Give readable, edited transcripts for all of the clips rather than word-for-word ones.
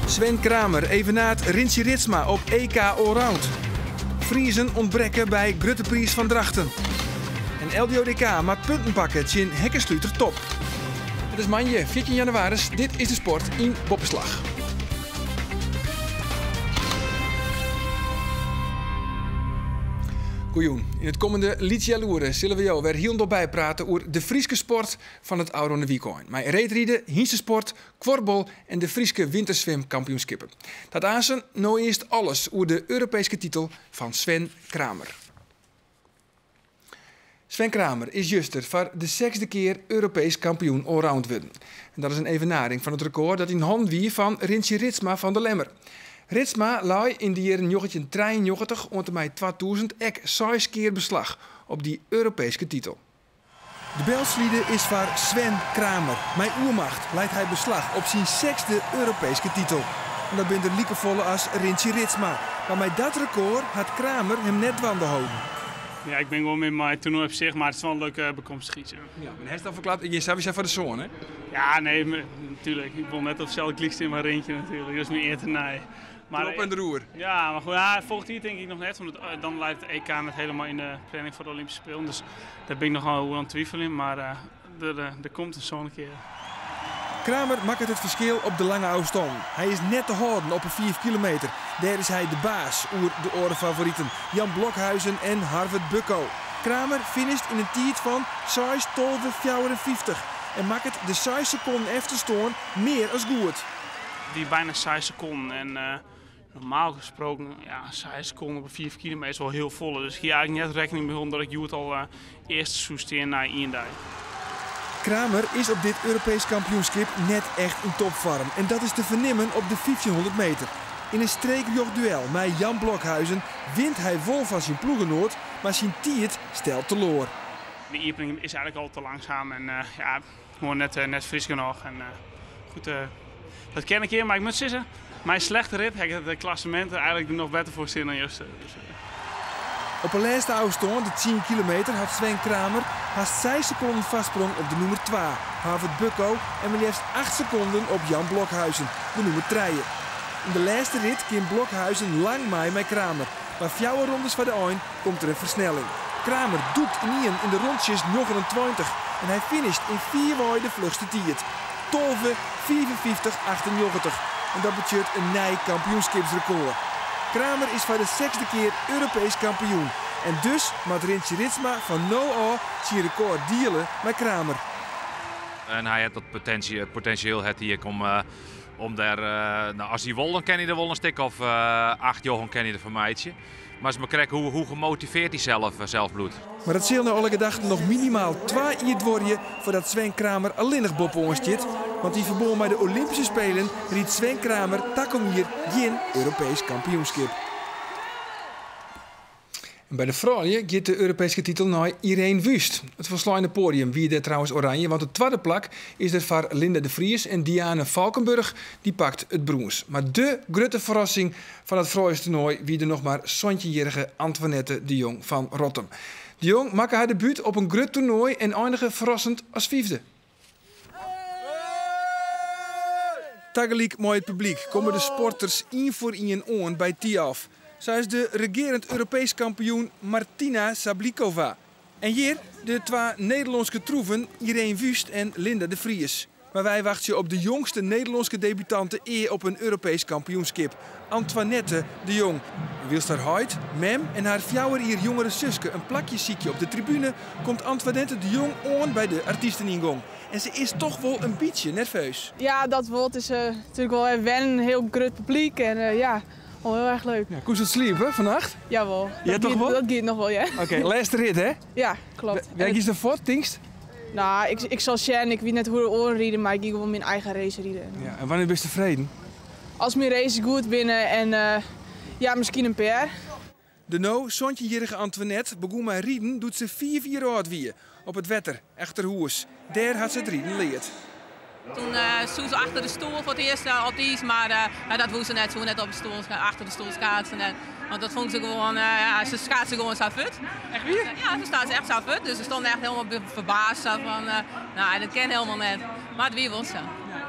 Sven Kramer evenaart Rintje Ritsma op EK Allround. Friezen ontbreken bij Grutteprijs van Drachten. En LDODK maakt punten pakken in Hekkensluiter top. Het is maandag 14 januari, dit is de sport in Boppenslag. Goejoen, in het komende liedje zullen we jou weer heel bijpraten over de Frieske sport van het oude weekend. Met reetrieden, Hiense kworbol en de Frieske winterzwemkampioenschappen. Dat aanzen nou eerst alles over de Europese titel van Sven Kramer. Sven Kramer is juster voor de 6e keer Europees kampioen allround worden. En dat is een evenaring van het record dat in hand wie van Rintje Ritsma van de Lemmer. Ritsma lei in de jaren 1993 onder mij 2000 ek 6 keer beslag op die Europese titel. De Belsliede is voor Sven Kramer. Met oermacht leidt hij beslag op zijn 6e Europese titel. En dat bent er liekevolle als Rintje Ritsma. Maar met dat record had Kramer hem net wanden houden. Ja, ik ben gewoon met mijn toernooi op zich, maar het is wel een leuke bekomstschiet. Ja, maar hij is al verklapt, je zou voor de zoon, hè? Ja, nee, natuurlijk. Ik wil net op hetzelfde klikste in mijn rintje natuurlijk. Dat is mijn eerste nee. Maar op en de roer. Ja, maar goed, ja, volgend jaar denk ik nog net. Want dan leidt het EK net helemaal in de planning voor de Olympische Spelen. Dus daar ben ik nog wel aan het twijfelen. Maar er komt een zo'n keer. Kramer maakt het verschil op de lange afstand. Hij is net te houden op een 5 kilometer. Daar is hij de baas over de orenfavorieten Jan Blokhuizen en Harvard Bucko. Kramer finisht in een tijd van 6:12:54 en maakt het de 6 seconden efterstoorn meer als goed. Die bijna 6 seconden en normaal gesproken, ja, 6 seconden op een 4 kilometer is wel heel vol. Dus ik heb eigenlijk net rekening mee omdat ik het al eerst soesteer naar Iendijk. Kramer is op dit Europees kampioenschap net echt in topvorm. En dat is te vernemen op de 1500 meter. In een streekjochtduel met Jan Blokhuizen wint hij vol van zijn ploegenoot, maar zijn tiert stelt teloor. De opening is eigenlijk al te langzaam en ja, gewoon net fris genoeg. En, goed, dat ken ik hier, maar ik moet zeggen, mijn slechte rit heb ik het klassement eigenlijk nog beter voor zin dan juist. Op een laatste afstand, de 10 kilometer, had Sven Kramer haast 6 seconden vastsprong op de nummer 2, Harvard Bucko, en maar liefst 8 seconden op Jan Blokhuizen, de nummer 3. In de laatste rit ging Blokhuizen lang mee met Kramer, maar 4 rondes van de eind komt er een versnelling. Kramer doet in de rondjes 29 en hij finisht in 4 waai de vlugste tiert. 12:55:98 en dat betekent een nieuw kampioenschapsrecord. Kramer is voor de 6e keer Europees kampioen. En dus moet Rintje Ritsma van nu aan zijn record dealen met Kramer. En hij heeft dat potentieel hier om daar, nou, als hij wil, dan kan hij er wel een stuk of 8 jaar kan hij er vermijden. Maar ze kijken hoe gemotiveerd hij zelf bloedt. Maar het zal nou alle gedachten nog minimaal 2 jaar worden voordat Sven Kramer alleen nog boven ons zit. Want die verbonden met de Olympische Spelen riet Sven Kramer takom hier geen Europees kampioenschap. En bij de vrouwen gaat de Europese titel naar Irene Wust. Het verslijnde podium wie er trouwens oranje, want de tweede plak is er voor Linda de Vries en Diane Valkenburg die pakt het brons. Maar de grote verrassing van het vrouwentoernooi wie er nog maar zontjejerige Antoinette de Jong van Rotterdam. De Jong maakte haar debuut op een groot toernooi en eindigde verrassend als 5e. Tegelijk met het publiek komen de sporters één voor één aan bij Tiaf. Zij is de regerend Europees kampioen Martina Sablikova. En hier de 2 Nederlandse troeven Irene Wust en Linda de Vries. Maar wij wachten op de jongste Nederlandse debutante op een Europees kampioenschap. Antoinette de Jong. Wilst haar huid, mem en haar 4 jaar jongere zuske een plakje ziekje op de tribune, komt Antoinette de Jong aan bij de artiesteningang. En ze is toch wel een beetje nerveus. Ja, dat woord is natuurlijk wel wennen, een heel groot publiek en ja, wel heel erg leuk. Ja, hoe is het sliepen vannacht? Jawel, Ja, toch wel? Dat gaat nog wel, ja. Oké, laatste rit hè? Ja, klopt. Werk je ervoor, Tinkst? Nou, ik zal Sjen, ik weet net hoe de oren rieden, maar ik ga gewoon mijn eigen race rieden. Ja, en wanneer ben je tevreden? Als mijn race goed binnen en ja, misschien een PR. De nou zontjejerige Antoinette begon met rieden doet ze 4 jaar oud weer. Op het wetter, Echterhoes. Daar had ze het rieden leerd. Toen stond ze achter de stoel voor het eerst op de ijs, maar dat wou ze net zo net op de stoel, achter de stoel schaatsen. Want dat vond ze gewoon, ze schaatsen gewoon zo fit. Echt wie? Ja, ze staat echt zo fit, dus ze stond echt helemaal verbaasd van, nou dat ken helemaal net. Maar het wie was zo.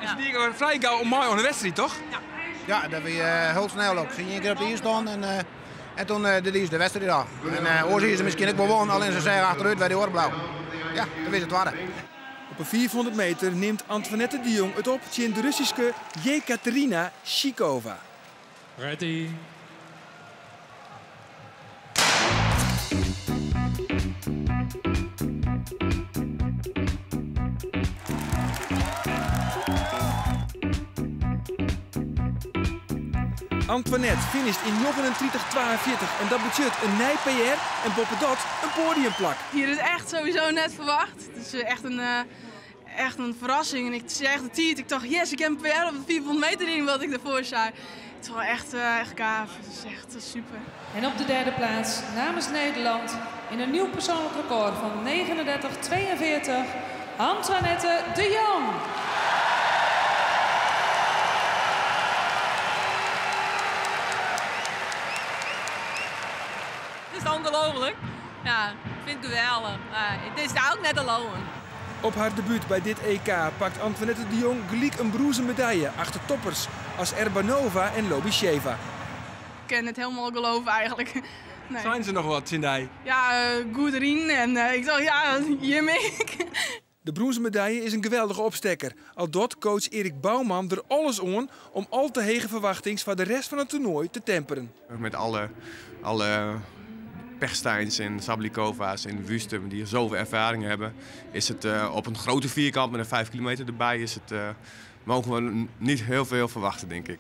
En ze die vrij gauw om mij aan de wedstrijd, toch? Ja. Ja, dat was heel snel ook. Zie je een keer op de ijs staan en toen de wedstrijd af. En oorzaak is er misschien ook bewonnen, alleen ze zeggen achteruit bij de oorblauw. Ja, dat is het waar. Op een 400 meter neemt Antoinette de Jong het op tegen de Russische Jekaterina Shikova. Ready. Antoinette finisht in 39:42 en dat betekent een nij PR en boven dat een podiumplak. Hier is echt sowieso net verwacht. Het is echt een verrassing. En ik zei echt de tiet. Ik dacht, yes, ik heb een PR op de 400 meter in wat ik ervoor zei. Het is wel echt gaaf. Het is echt super. En op de derde plaats namens Nederland in een nieuw persoonlijk record van 39:42, Antoinette de Jong. Het is ongelooflijk. Ja, ik vind het geweldig. Het is daar ook net alone. Op haar debuut bij dit EK pakt Antoinette de Jong gelijk een bronzen medaille achter toppers als Erbanova en Lobisheva. Ik kan het helemaal geloven eigenlijk. Nee. Zijn ze nog wat, Sindai? Ja, Goederien en ik dacht, ja, hiermee. De bronzen medaille is een geweldige opstekker. Al dat coach Erik Bouwman er alles aan om al te hege verwachtings van de rest van het toernooi te temperen. Met alle Pechsteins en Sablikova's en Wustum die zoveel ervaring hebben, is het op een grote vierkant met een 5 kilometer erbij mogen we niet heel veel verwachten, denk ik.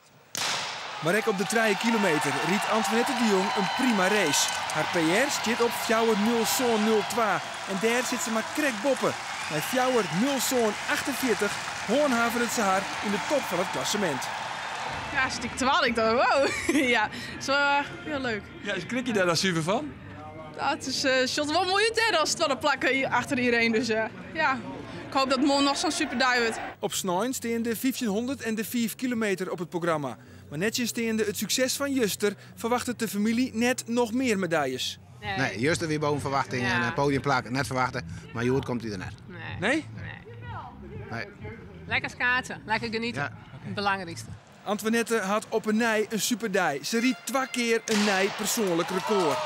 Maar ook op de 3 kilometer riet Antoinette de Jong een prima race. Haar PR zit op 4:0:02 en daar zit ze maar krek boppen. Bij 4:0:48 hoornhaverde het ze haar in de top van het klassement. Ja, stik terwijl ik dacht, wow. Ja, het is wel heel leuk. Ja, schrik je daar dan super van? Ja, het is shot wel mooi uit als het wel een plakken hier achter iedereen. Dus ja, ik hoop dat het morgen nog zo'n super die wordt. Op snijn staan de 1500 en de 5 kilometer op het programma. Maar netjes staande het succes van Juster verwacht het de familie net nog meer medailles. Nee, Juster weer boven verwachting en een podiumplak net verwachten. Maar Joert komt hij er net. Nee? Nee. Lekker schaatsen, lekker genieten. Ja. Het belangrijkste. Antoinette had op een nij een superdij. Ze riet 2 keer een nij persoonlijk record.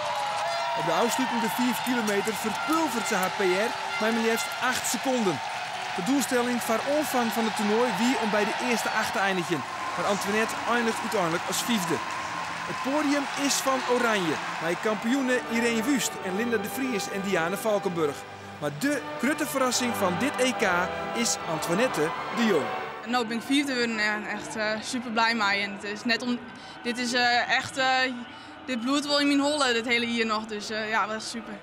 Op de afsluitende 5 kilometer verpulvert ze haar PR maar liefst 8 seconden. De doelstelling voor omvang van het toernooi wie om bij de eerste 8 te eindigen. Maar Antoinette eindigt uiteindelijk als 5e. Het podium is van Oranje. Bij kampioenen Irene Wust en Linda de Vries en Diane Valkenburg. Maar de grote verrassing van dit EK is Antoinette de Jong. Nou ben ik 4e geworden en echt super blij mee. En het is net om, dit is echt, dit bloedt wel in mijn holle, dit hele hier nog. Dus ja, dat is super.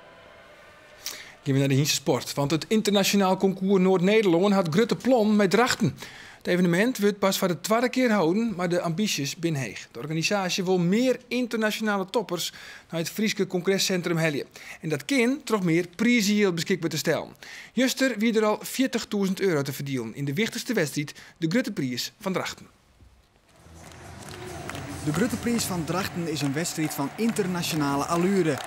Gaan we naar de Hiense Sport. Want het internationaal concours Noord-Nederland had grote plan met Drachten. Het evenement wordt pas voor de 2e keer houden, maar de ambities zijn heeg. De organisatie wil meer internationale toppers naar het Frieske Congrescentrum heljen. En dat kan toch meer prijzen beschikbaar te stellen. Juster wie er al €40.000 te verdienen in de wichtigste wedstrijd, de Grote Prijs van Drachten. De Grote Prijs van Drachten is een wedstrijd van internationale allure.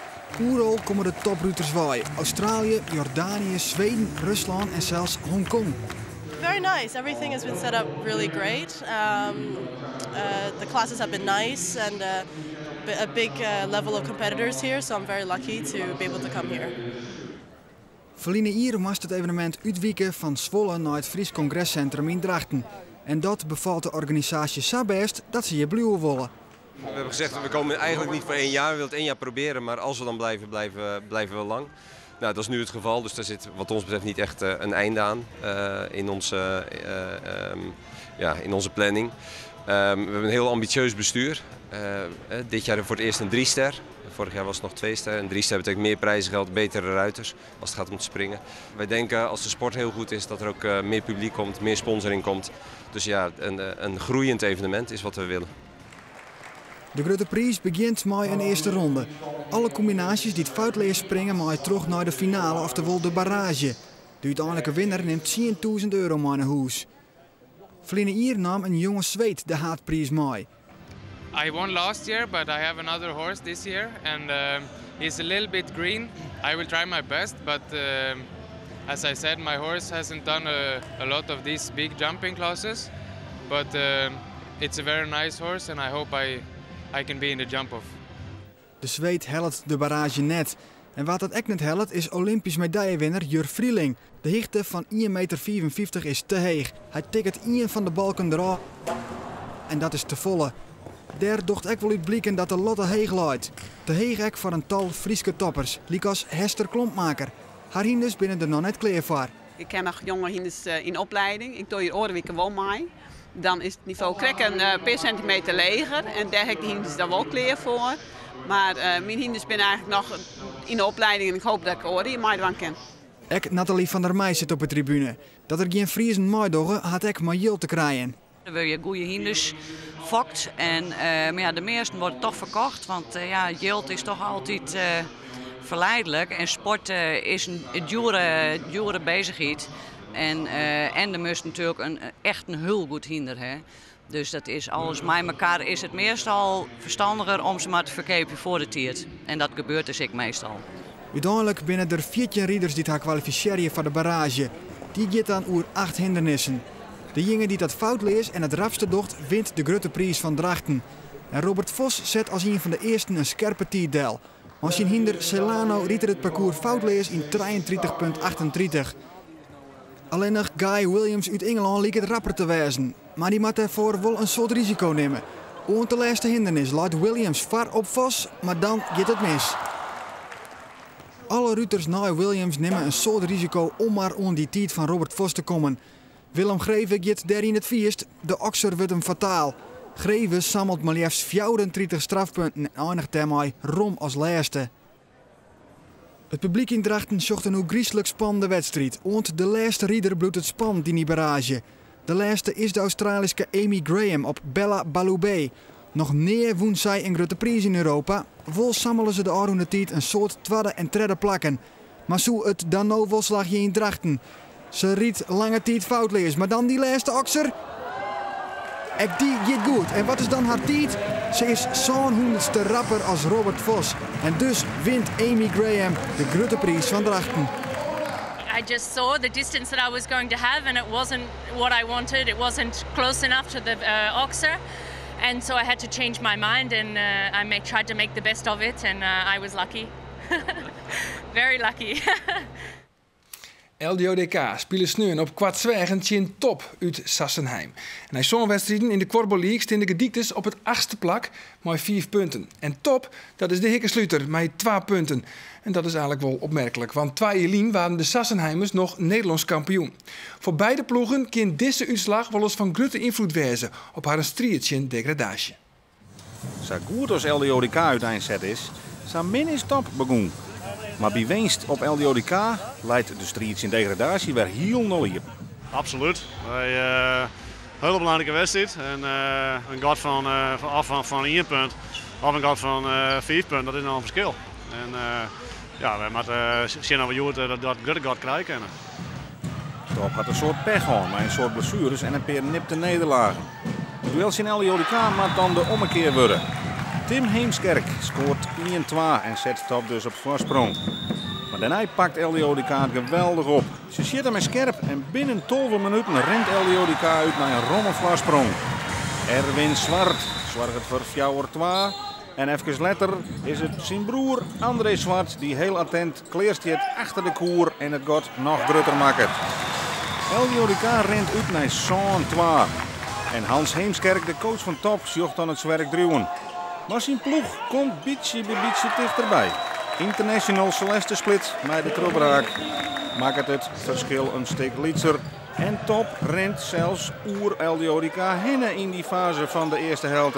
Overal komen de topruiters bij. Australië, Jordanië, Zweden, Rusland en zelfs Hongkong. Very nice. Everything has been set up really great. The classes have been nice and a big level of competitors here. So I'm very lucky to be able to come here. Verleden jaar moest het evenement uitwijken van Zwolle naar het Fries Congrescentrum in Drachten. En dat bevalt de organisatie zo best dat ze hier blijven willen. We hebben gezegd, we komen eigenlijk niet voor 1 jaar. We willen het 1 jaar proberen, maar als we dan blijven we lang. Nou, dat is nu het geval, dus daar zit wat ons betreft niet echt een einde aan in onze planning. We hebben een heel ambitieus bestuur. Dit jaar voor het eerst een 3-ster. Vorig jaar was het nog 2-ster. Een 3-ster betekent meer prijzengeld, betere ruiters als het gaat om het springen. Wij denken als de sport heel goed is dat er ook meer publiek komt, meer sponsoring komt. Dus ja, een groeiend evenement is wat we willen. De Grote Prijs begint met een eerste ronde. Alle combinaties die het foutleer springen maar terug naar de finale, oftewel de barrage. De uiteindelijke winnaar neemt €10.000 mee naar huis. Verleden jaar nam een jonge Zweed de haatprijs mee. I won last year, but I have another horse this year, and he's a little bit green. I will try my best, but as I said, my horse hasn't done a lot of these big jumping classes. But it's a very nice horse and I hope I can be in the jump-off. De Zweed helpt de barrage net. En wat dat ook net helpt is Olympisch medaillewinnaar Jur Vrieling. De hoogte van 1,55 meter is te hoog. Hij tikt 1 van de balken eraf. En dat is te volle. Daar docht ik wel uit blijken dat de lotte heeg luidt. Te heeg ook voor een tal Frieske toppers, liek als Hester Klompmaker. Haar hinders binnen er nog net klaar voor. Ik ken nog jonge hinders in opleiding. Ik doe hier oorweken wel mee. Dan is het niveau krekken een paar centimeter lager en daar heb ik de hinders dan wel klaar voor. Maar mijn hinders zijn eigenlijk nog in de opleiding en ik hoop dat ik oren hier mee doen kan. Ek Nathalie van der Meij zit op de tribune. Dat er geen Friesen meidoggen had ik maar Jill te krijgen. Dan wil je goede hinders fokt en maar ja, de meesten worden toch verkocht, want ja, Jilt is toch altijd verleidelijk en sport is een dure bezigheid. En er moest natuurlijk echt een heel goed hinder. Hè? Dus dat is alles bij elkaar is het meestal verstandiger om ze maar te verkopen voor de tijd. En dat gebeurt dus ik meestal. Uiteindelijk binnen er 14 rieders die haar kwalificeren voor de barrage. Die gaat dan over 8 hindernissen. De jongen die dat fout leest en het rapste docht wint de grote prijs van Drachten. En Robert Vos zet als een van de eersten een scherpe tijdel. Als zijn hinder Celano riet er het parcours fout leest in 33,38. Alleen nog Guy Williams uit Engeland leek het rapper te wezen. Maar die moet daarvoor wel een soort risico nemen. Oont de laatste hindernis laat Williams var op Vos, maar dan gaat het mis. Alle ruiters na Williams nemen een soort risico om maar onder die tijd van Robert Vos te komen. Willem Greven gaat daar in het vierst, de okser wordt hem fataal. Greven sammelt maar liefst 34 strafpunten en eindigt daarmee rom als laatste. Het publiek in Drachten zocht een hoe griezelig spannende wedstrijd. Want de laatste rieder bloedt het spannend in die barrage. De laatste is de Australische Amy Graham op Bella Balubé. Nog neer woont zij een grote prijs in Europa. Vol sammelen ze de aanroende tijd een soort tweede en derde plakken. Maar zo het dan nou wel slag je in Drachten. Ze riet lange tijd fout lees, maar dan die laatste okser. Ek die gaat goed. En wat is dan haar tijd? Ze is zo'n 100ste rapper als Robert Vos. En dus wint Amy Graham de grote prijs van Drachten. I just saw the distance that I was going to have and it wasn't what I wanted. It wasn't close enough to the oxer. And so I had to change my mind and I tried to make the best of it and I was lucky. Very lucky. LDODK spelen sneun op Kwartzwegen tegen Top uit Sassenheim. En hij zo'n wedstrijden in de Korbo League staan de Gediektes op het 8e plak met 5 punten. En Top, dat is de Hikkesluiter met 2 punten. En dat is eigenlijk wel opmerkelijk, want 2 jaar geleden waren de Sassenheimers nog Nederlands kampioen. Voor beide ploegen kan deze uitslag wel eens van grote invloed wezen op haar strijdje degradatie. Zo goed als LDODK uiteindelijk is, zo min is Top begonnen. Maar bij winst op LDODK leidt de strijd in degradatie weer heel naar hier. Absoluut. Een hele belangrijke wedstrijd. En een gat van 1 punt of een gat van 5 punten, dat is nog een verschil. En ja, we moeten zien of we dat grote gat krijgen. Top had een soort pech aan, met een soort blessures en een paar nipte nederlagen. Het duel in LDODK maar dan de ommekeer worden. Tim Heemskerk scoort 1-2 en zet Top dus op voorsprong. Maar daarna pakt LDODK het geweldig op. Ze zitten met scherp en binnen 12 minuten rent LDODK uit naar een rommelvoorsprong. Erwin Zwart zorgt voor 4-2. En even later is het zijn broer André Zwart die heel attent kleerst achter de koer en het gaat nog groter maken. LDODK rent uit naar zo'n 2. En Hans Heemskerk, de coach van Top, zocht dan het werk druwen. Maar zijn ploeg komt beetje bij beetje dichterbij. International Celeste Split met de terugbraak maakt het verschil een stuk lietser. En Top rent zelfs oer LDODK heen in die fase van de eerste helft.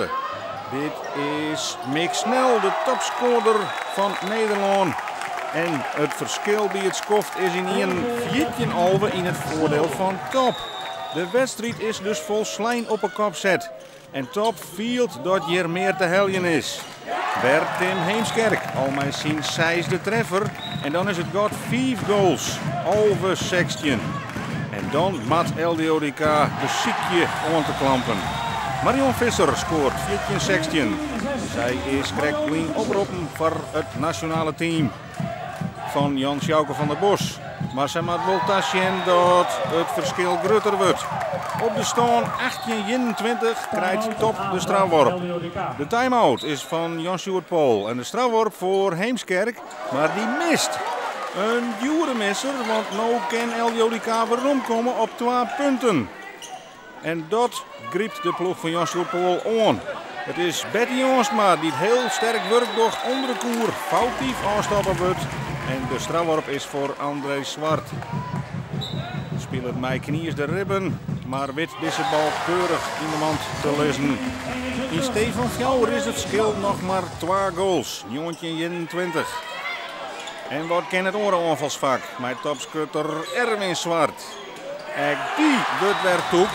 Dit is Mick Snell, de topscorer van Nederland. En het verschil bij het skoft is in 1-14 in het voordeel van Top. De wedstrijd is dus vol slijn op een kop zet. En Top field dat hier meer te heljen is. Bert Tim Heemskerk al met zijn 6e treffer. En dan is het got 5 goals. Over 16. En dan maakt LDODK de ziekje om te klampen. Marion Visser scoort 14-16. Zij is correct oproepen voor het nationale team van Jan Sjouke van der Bos. Maar ze moet wel tassen dat het verschil groter wordt. Op de stand 18-21 krijgt Top de strafworp. De time-out is van Jan-Sjoerd Pol en de strafworp voor Heemskerk, maar die mist. Een dure-misser, want nu kan LJODK weer omkomen op 2 punten. En dat griept de ploeg van Jan-Sjoerd Pol aan. Het is Betty Jonsma die het heel sterk werk doet onder de koer, foutief aanstappen wordt. En de strafworp is voor André Zwart. Speelt met knieën de ribben, maar wit deze bal keurig in de mand te lezen. In Stefan Fjouwer is het verschil nog maar 2 goals, 21. En wat kan het andere aanvalsvak met topscutter Erwin Zwart. En die wordt weer toe.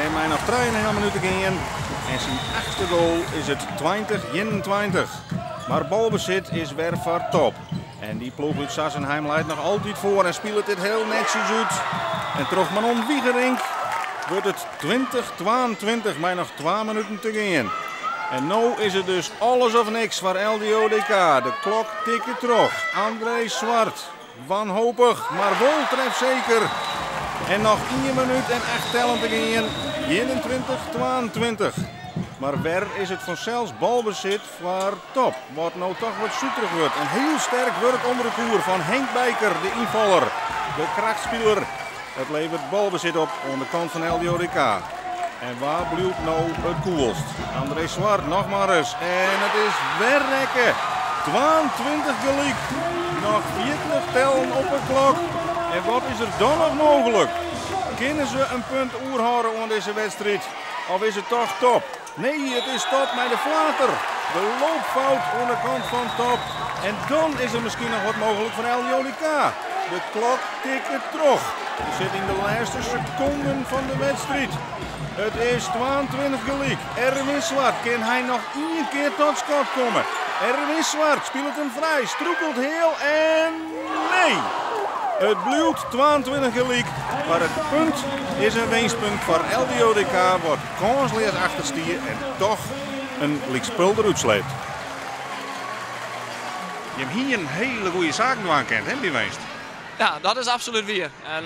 En mij nog 3,5 minuten gaan. En zijn 8e goal is het 20-21. Maar balbezit is weer voor Top. En die ploeg uit Sassenheim leidt nog altijd voor en speelt dit heel netjes uit. En terug Manon Wiegerink wordt het 20-22 met nog 2 minuten te gaan. En nu is het dus alles of niks voor LJODK. De klok tikt terug. André Zwart, wanhopig, maar wel trefzeker. En nog 1 minuut en 8 tellen te gaan. 21-22. Maar waar is het vanzelfs balbezit voor Top. Wat nou toch wat zoeterig wordt. Een heel sterk werk onder de koer van Henk Bijker, de invaller. De krachtspeler. Het levert balbezit op aan de kant van LJODK. En waar blijft nou het koelst? André Zwart nog maar eens. En het is werken. 22 gelijk. Nog 40 tellen op de klok. En wat is er dan nog mogelijk? Kunnen ze een punt oerhouden aan deze wedstrijd? Of is het toch Top? Nee, het is Top met de flater. De loopfout aan de kant van Top. En dan is er misschien nog wat mogelijk voor LJODK. De klok tikt terug. We zitten in de laatste seconden van de wedstrijd. Het is 22 gelijk. Erwin Zwart, kan hij nog 1 keer tot schot komen? Erwin Zwart speelt hem vrij, stroekelt heel en nee! Het blijft 22 gelijk, maar het punt is een winstpunt voor LJODK, wordt kansloos achterstier en toch een likspul eruit sleept. Je hebt hier een hele goede zaak aan kent, hè, bij Weest? Ja, dat is absoluut weer. En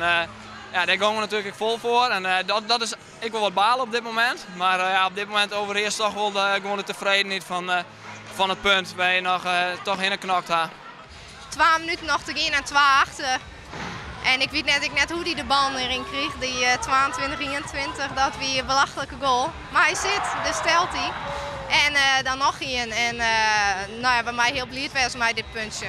ja, daar gaan we natuurlijk vol voor. En dat is, ik wil wat balen op dit moment. Maar ja, op dit moment overheerst toch wel gewoon de tevredenheid van het punt waar je nog toch in knakt had. 2 minuten nog te gaan en 2 achter. En ik weet net hoe hij de bal erin kreeg. Die 22-23, dat weer een belachelijke goal. Maar hij zit, dus stelt hij. En dan nog 1. En nou ja, bij mij heel blij was met dit puntje.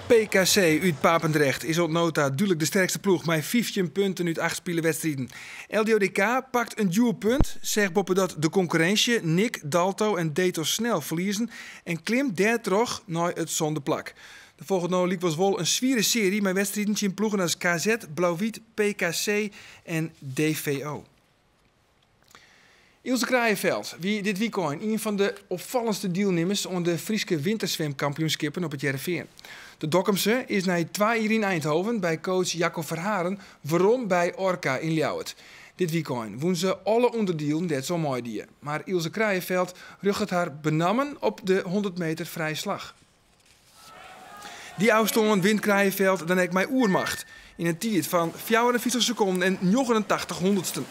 PKC uit Papendrecht is op nota duidelijk de sterkste ploeg met 15 punten uit 8 spelenwedstrijden. LJODK pakt een duur punt, zegt Boppe dat de concurrentie Nick, Dalto en Deto snel verliezen en klimt daar terug naar het zondeplak. De volgende liep was wel een zwiere serie met wedstrijden in ploegen als KZ, Blauw-Wit, PKC en DVO. Ilse Kraaienveld, wie dit weekend een van de opvallendste deelnemers aan de Frieske winterzwemkampioenschappen op het Jereveen. De Dokkumse is na 2 jaar in Eindhoven bij coach Jacco Verharen waarom bij Orca in Ljouwert. Dit weekend woen ze alle onderdelen net zo mooi die. Maar Ilse Kraaienveld rugt haar benammen op de 100 meter vrije slag. Die afstand wint Kraaienveld dan ik mijn oermacht. In een tijd van 44 seconden en 89 honderdsten.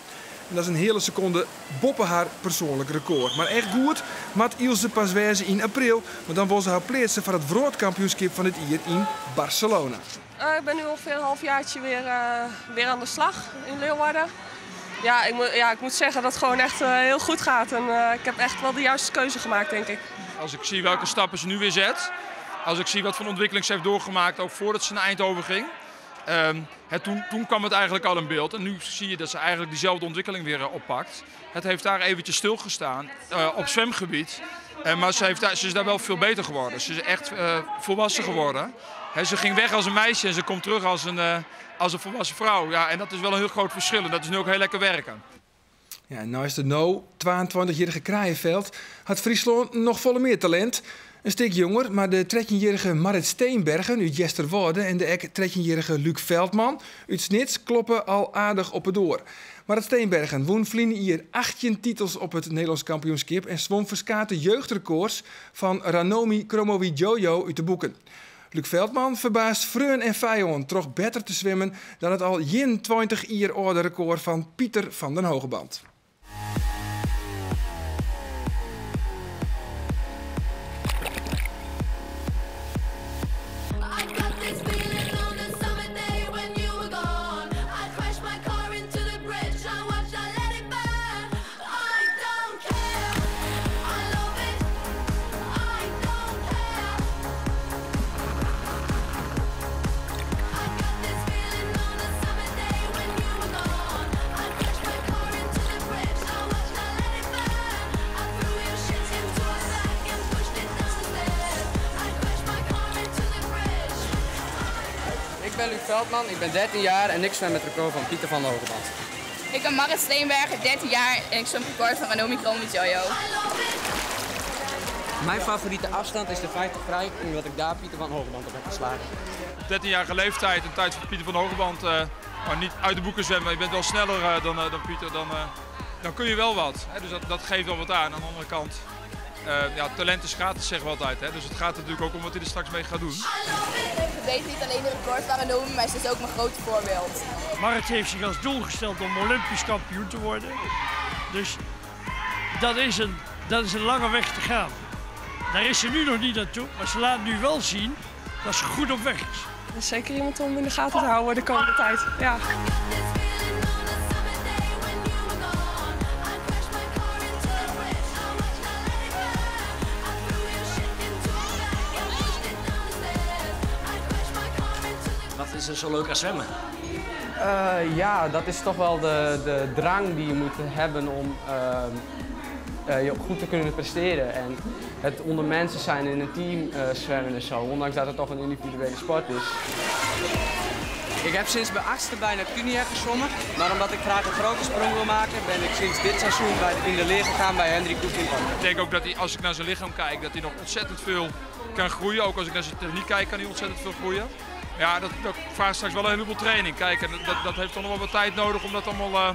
En dat is een hele seconde boppen haar persoonlijk record. Maar echt goed mat Ilse pas wezen in april. Maar dan wil ze haar plaatsen voor het wereldkampioenschap van het jaar in Barcelona. Ik ben nu ongeveer een halfjaartje weer aan de slag in Leeuwarden. Ja, ik moet zeggen dat het gewoon echt heel goed gaat. En ik heb echt wel de juiste keuze gemaakt, denk ik. Als ik zie welke stappen ze nu weer zet. Als ik zie wat voor ontwikkeling ze heeft doorgemaakt, ook voordat ze naar Eindhoven ging. Toen kwam het eigenlijk al in beeld en nu zie je dat ze eigenlijk diezelfde ontwikkeling weer oppakt. Het heeft daar eventjes stilgestaan op zwemgebied, maar ze is daar wel veel beter geworden. Ze is echt volwassen geworden. Ze ging weg als een meisje en ze komt terug als een volwassen vrouw. Ja, en dat is wel een heel groot verschil en dat is nu ook heel lekker werken. Ja, en nou is de 22-jarige Kraaienveld. Had Friesland nog volle meer talent. Een stuk jonger, maar de 13-jarige Marit Steenbergen uit Jesterwoude en de 13-jarige Luc Veldman uit Snits kloppen al aardig op het door. Marit Steenbergen won vliegen hier 18 titels op het Nederlands kampioenschap en zwom verskate jeugdrecords van Ranomi Kromowidjojo uit de boeken. Luc Veldman verbaast vreun en vijand toch beter te zwemmen dan het al 21 jaar oude record van Pieter van den Hogeband. Ik ben Luc Veldman, ik ben 13 jaar en ik zwem met het record van Pieter van den Hogeband. Ik ben Marit Steenbergen, 13 jaar en ik zwem het record van Ranomi Kromowidjojo. Mijn favoriete afstand is de 50 vrij, omdat ik daar Pieter van den Hogeband op heb geslagen. 13-jarige leeftijd, een tijd van Pieter van den Hogeband, maar niet uit de boeken zwemmen. Je bent wel sneller dan Pieter, dan kun je wel wat. Hè? Dus dat geeft wel wat aan. Aan de andere kant, talent is gratis, zeggen we altijd. Hè? Dus het gaat natuurlijk ook om wat hij er straks mee gaat doen. Ik weet niet alleen de record van Ranomi, maar ze is ook mijn grote voorbeeld. Marit heeft zich als doel gesteld om Olympisch kampioen te worden. Dus dat is een lange weg te gaan. Daar is ze nu nog niet naartoe, maar ze laat nu wel zien dat ze goed op weg is. Dat is zeker iemand om in de gaten te houden de komende tijd. Ja. Wat is er zo leuk aan zwemmen? Ja, dat is toch wel de drang die je moet hebben om je goed te kunnen presteren. En het onder mensen zijn in een team zwemmen en zo, ondanks dat het toch een individuele sport is. Ik heb sinds mijn 8e bijna Tunia gezwommen, maar omdat ik graag een grote sprong wil maken, ben ik sinds dit seizoen in de leer gegaan bij Hendrik Koekin. Ik denk ook dat hij, als ik naar zijn lichaam kijk, dat hij nog ontzettend veel kan groeien. Ook als ik naar zijn techniek kijk, kan hij ontzettend veel groeien. Ja, dat vraagt straks wel een heleboel training. Kijk, en dat heeft toch nog wel wat tijd nodig om dat allemaal,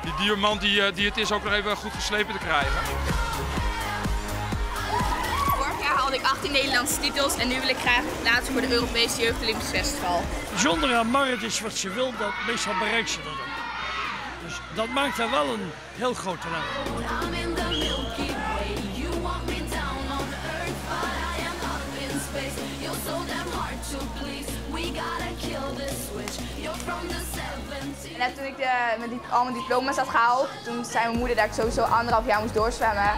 die diamant die het is, ook nog even goed geslepen te krijgen. Vorig jaar haalde ik 18 Nederlandse titels en nu wil ik graag plaatsen voor de Europese Jeugd Olympisch Festival. Het bijzondere aan Marit is wat ze wil, dat meestal bereikt ze dat ook. Dus dat maakt haar wel een heel groot talent. Net toen ik al mijn diploma's had gehaald, toen zei mijn moeder dat ik sowieso 1,5 jaar moest doorzwemmen.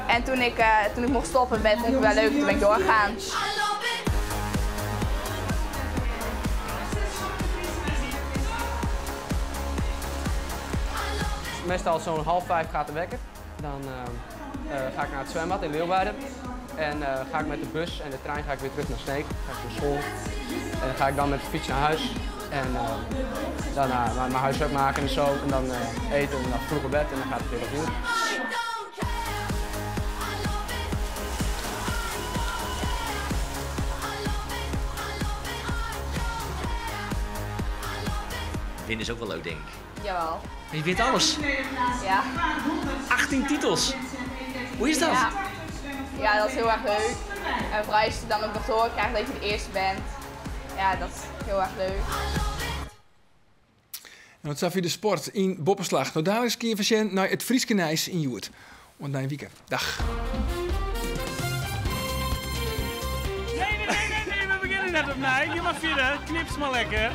En toen ik mocht stoppen, vond ik het wel leuk, toen ben ik doorgegaan. Meestal zo'n 4:30 gaat de wekker. Dan ga ik naar het zwembad in Leeuwarden. En ga ik met de bus en de trein ga ik weer terug naar Sneek. Ga ik naar school. En dan ga ik dan met de fiets naar huis. En daarna mijn huiswerk maken en zo. En dan eten en dan vroeg op bed en dan gaat het weer opnieuw. Winnen is ook wel leuk, denk ik. Jawel. Maar je wint alles. Ja. 18 titels. Hoe is dat? Ja, dat is heel erg leuk. En vooral als je dan ook nog te horen krijgt dat je de eerste bent. Ja, dat is heel erg leuk. En wat zag je de sport in Boppenslag? Nou, daar is een keer van naar het Frieske Nijs in Joert. Want na een weekend. Dag. Nee, we beginnen net opnieuw. Je mag verder. Knips maar lekker.